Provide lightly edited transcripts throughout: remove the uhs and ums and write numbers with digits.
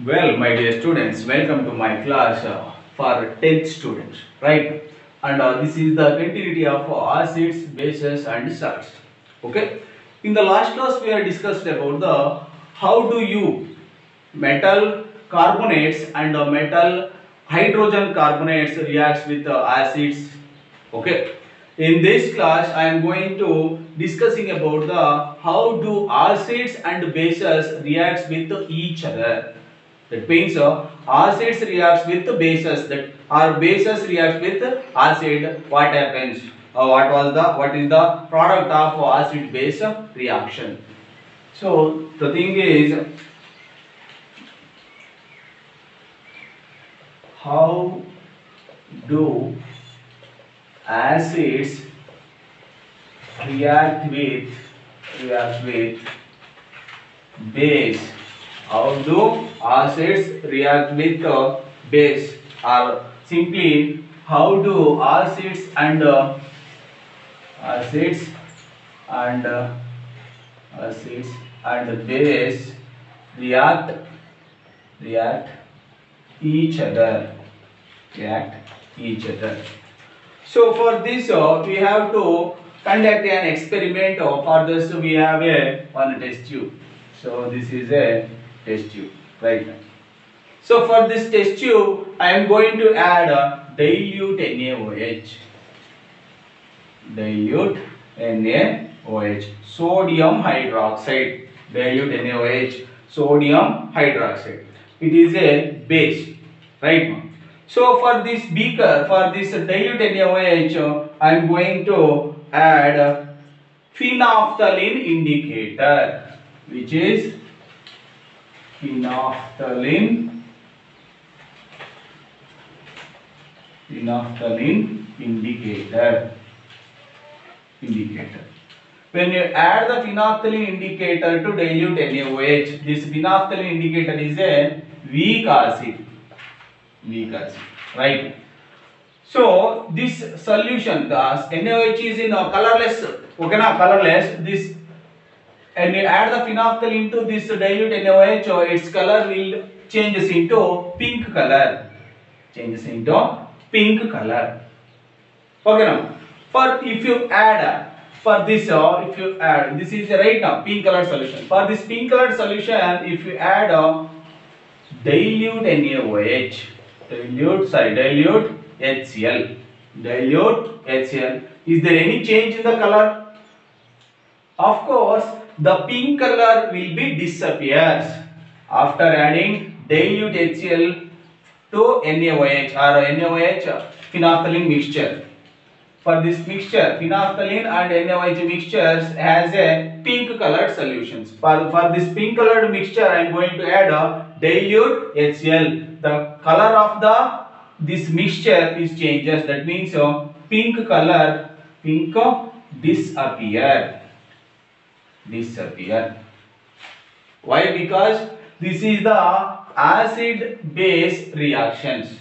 Well, my dear students, welcome to my class for 10th students, right? And this is the continuity of acids, bases, and salts. Okay. In the last class, we have discussed about the how do you metal carbonates and metal hydrogen carbonates reacts with acids. Okay. In this class, I am going to discussing about the how do acids and bases reacts with each other. That means acids reacts with bases, that or bases reacts with acid. What happens? What is the product of acid base reaction? So the thing is, how do acids react with base? How do acids react with base? Or simply, how do acids and acids and base react react each other react each other? So for this we have to conduct an experiment. For this we have one test tube. So this is a test tube, right? So for this test tube I am going to add dilute NaOH, sodium hydroxide, dilute NaOH, sodium hydroxide. It is a base, right? So for this beaker, for this dilute NaOH, I am going to add phenolphthalein indicator, which is phenolphthalein indicator. When you add the phenolphthalein indicator to dilute NaOH, this phenolphthalein indicator is a weak acid, right? So this solution, the NaOH is in colorless, okay na, colorless. This, and you add the phenolphthalein to this dilute NaOH, its color will changes into pink color. Okay now. For if you add for this, if you add, this is right now pink colored solution. For this pink colored solution, if you add dilute NaOH, dilute HCl, is there any change in the color? Of course, the pink color will be disappears after adding dilute HCl to NaOH or NaOH phenolphthalein mixture. For this mixture, phenolphthalein and NaOH mixtures has a pink colored solutions. For this pink colored mixture, I am going to add a dilute HCl. The color of this mixture is changes. That means pink color disappear. Why? Because this is the acid base reactions.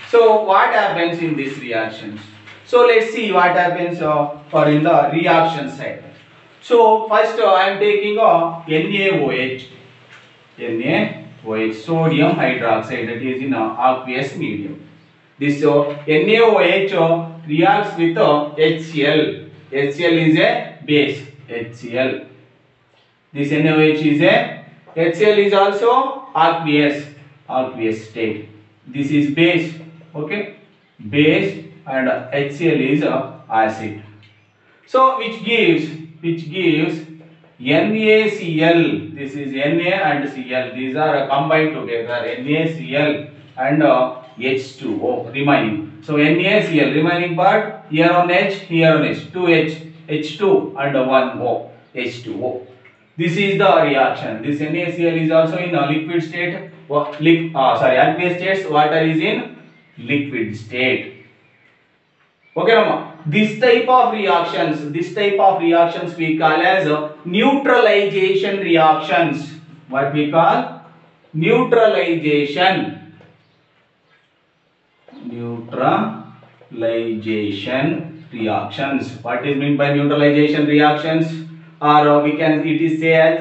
So what happens in these reactions? So let's see what happens for in the reaction side. So first I am taking NaOH, sodium hydroxide, that is in aqueous medium. This NaOH reacts with HCl. HCl is a base. HCl. This NaOH HCl is also aqueous state. This is base. Okay, base, and HCl is acid. So which gives NaCl. This is Na and Cl. These are combined together. NaCl and H2O remaining. So NaCl remaining part, here on H, here on H, 2H, H2 and 1 O, H2O. This is the reaction. This NaCl is also in a liquid state. Aqueous states. Water is in liquid state. Okay, Rama. This type of reactions we call as neutralization reactions. What we call neutralization reactions. What is meant by neutralization reactions? Or it is say as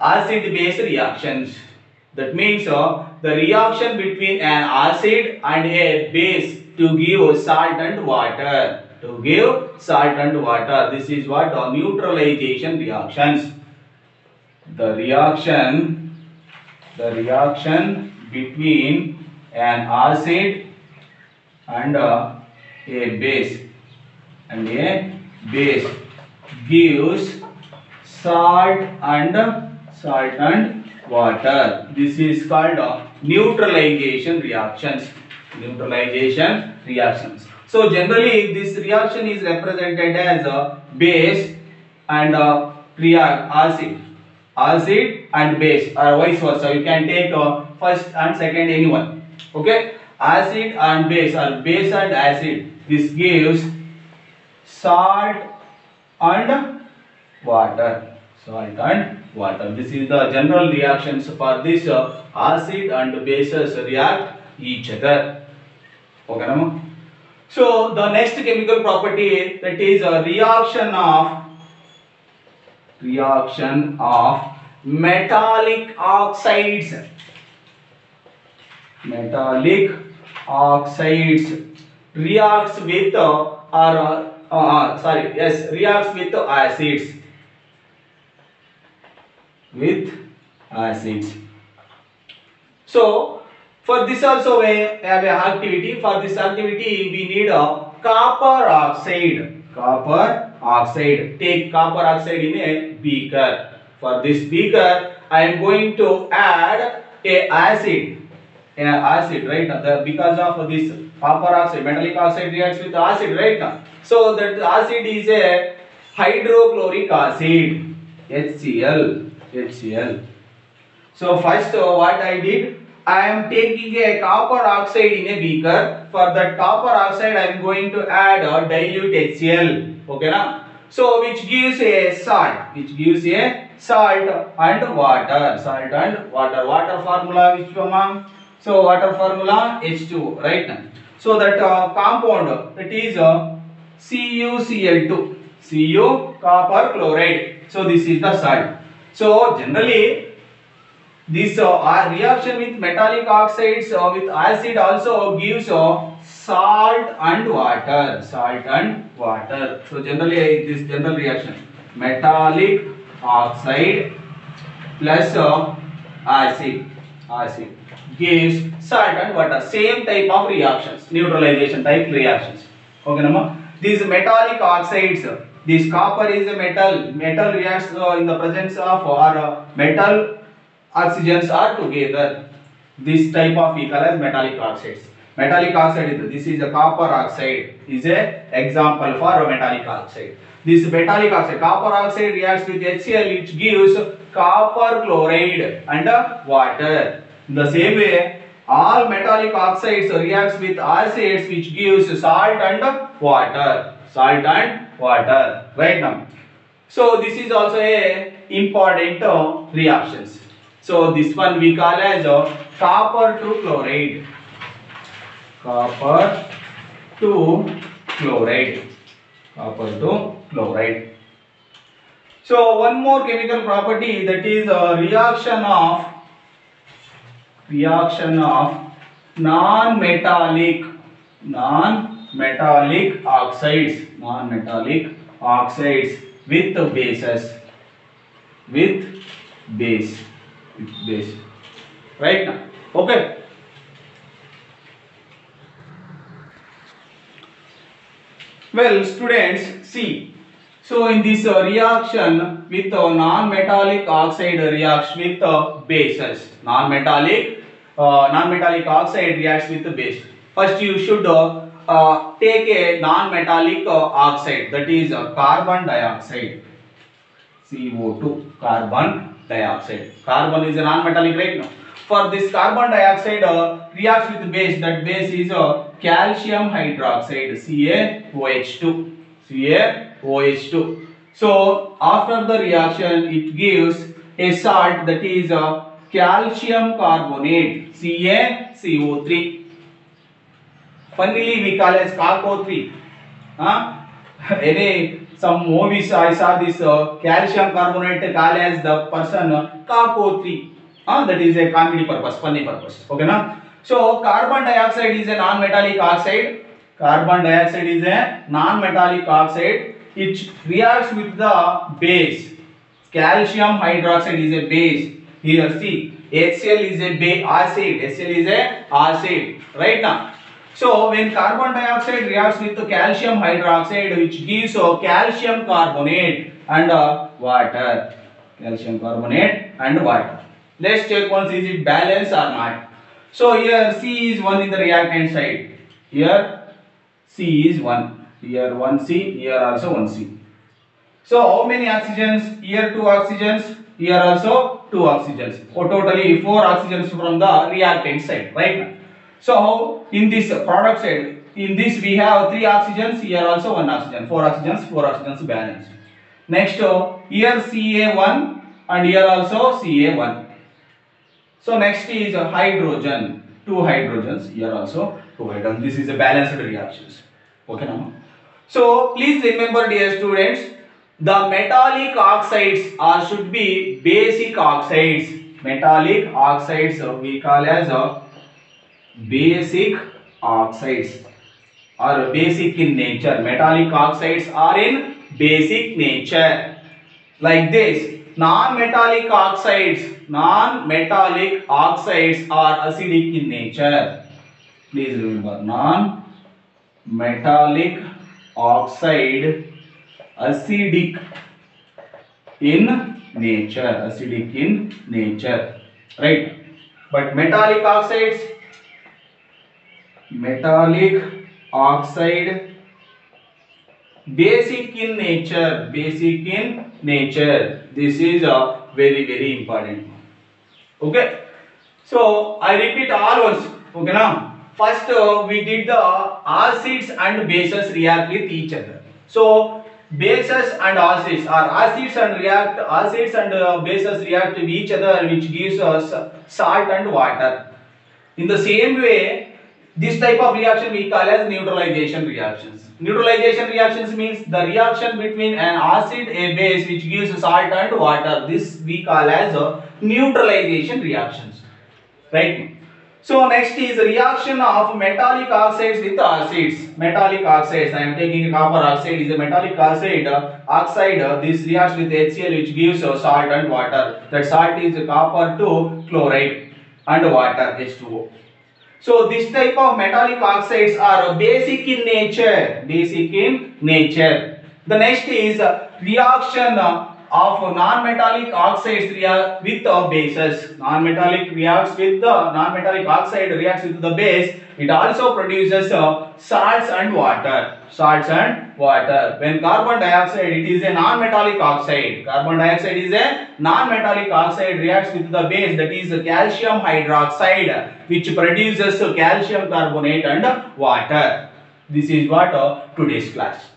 acid base reactions. That means the reaction between an acid and a base to give salt and water. To give salt and water. This is what neutralization reactions. The reaction between an acid and a base gives salt and water. This is called neutralization reactions. Neutralization reactions. So generally this reaction is represented as a base and acid and base, or vice versa. You can take first and second anyone. Okay, acid and base, or base and acid. This gives salt and water. Salt and water. This is the general reactions for this acid and bases react each other. Okay, Rama? So the next chemical property, that is a reaction of metallic oxides. Metallic oxides reacts with reacts with acids. So for this also we have a activity. For this activity we need a copper oxide. Copper oxide. Take copper oxide in a beaker. For this beaker I am going to add a acid. Right now, because of this copper oxide, metallic oxide reacts with acid, right now. So that acid is a hydrochloric acid, HCl. So first what I did, I am taking a copper oxide in a beaker. For that copper oxide I am going to add a dilute HCl. Okay na? So which gives a salt. And water. Water formula which one? So water formula H2, right now. So that compound, that is CuCl2, Cu copper chloride. So this is the salt. So generally this reaction with metallic oxides with acid also gives salt and water. So generally this general reaction, metallic oxide plus acid gives salt and water. Same type of reactions, neutralization type reactions. Okay, Nama? These metallic oxides, this copper is a metal reacts in the presence of metal oxygens are together. This type of we call as metallic oxides. Metallic oxide, this is a copper oxide, is a example for a metallic oxide. This metallic oxide, copper oxide reacts with HCl, which gives copper chloride and water. In the same way, all metallic oxides reacts with acids, which gives salt and water. Right now. So this is also a important reactions. So this one we call as copper to chloride. Copper to chloride. So one more chemical property, that is a reaction of non-metallic oxides with base. Right now. Okay. Well, students, see. So in this reaction with non-metallic oxide reacts with bases. Non-metallic oxide reacts with the base. First you should take a non-metallic oxide, that is carbon dioxide, CO2, carbon dioxide. Carbon is a non-metallic, right now. For this carbon dioxide reacts with base, that base is calcium hydroxide, CaOH2. So after the reaction it gives a salt, that is calcium carbonate, CaCO3. Finally we call as CaCO3. Any some movies I saw this calcium carbonate called as the person Kako3. That is a comedy purpose, funny purpose. Okay, na? So carbon dioxide is a non-metallic oxide. Carbon dioxide is a non-metallic oxide. It reacts with the base. Calcium hydroxide is a base. Here see, HCl is a acid. HCl is a acid. Right now. So when carbon dioxide reacts with the calcium hydroxide, which gives calcium carbonate and water. Calcium carbonate and water. Let's check once is it balanced or not. So here C is 1 in the reactant side. Here C is 1. Here 1 C. Here also 1 C. So how many oxygens? Here 2 oxygens. Here also 2 oxygens. Or totally 4 oxygens from the reactant side. Right? So how in this product side? In this we have 3 oxygens. Here also 1 oxygen. 4 oxygens. 4 oxygens balanced. Next here Ca1 and here also Ca1. So next is hydrogen. 2 hydrogens. Here also 2 hydrogens. This is a balanced reactions. Okay now. So please remember, dear students, the metallic oxides should be basic oxides. Metallic oxides we call as basic oxides or basic in nature. Metallic oxides are in basic nature. Like this, non-metallic oxides are acidic in nature. Please remember, non-metallic oxide acidic in nature, right? But metallic oxide basic in nature. This is very important. Okay, so I repeat all once. Okay now, first we did the acids and bases react with each other. So bases and acids and bases react with each other, which gives us salt and water. In the same way, this type of reaction we call as neutralization reactions. Neutralization reactions means the reaction between an acid, a base, which gives salt and water. This we call as neutralization reactions. Right? So next is reaction of metallic oxides with acids. Metallic oxides, I am taking copper oxide is a metallic oxide. This reacts with HCl, which gives salt and water. That salt is copper to chloride and water, H2O. So this type of metallic oxides are basic in nature. The next is reaction of non-metallic oxides with bases. Non-metallic oxide reacts with the base. It also produces salts and water. When carbon dioxide, it is a non-metallic oxide. Reacts with the base, that is calcium hydroxide, which produces calcium carbonate and water. This is what today's class.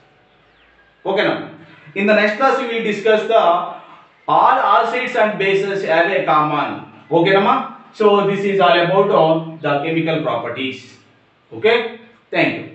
Okay now. In the next class we will discuss the all acids and bases have a common. Okay Nama? So this is all about the chemical properties. Okay? Thank you.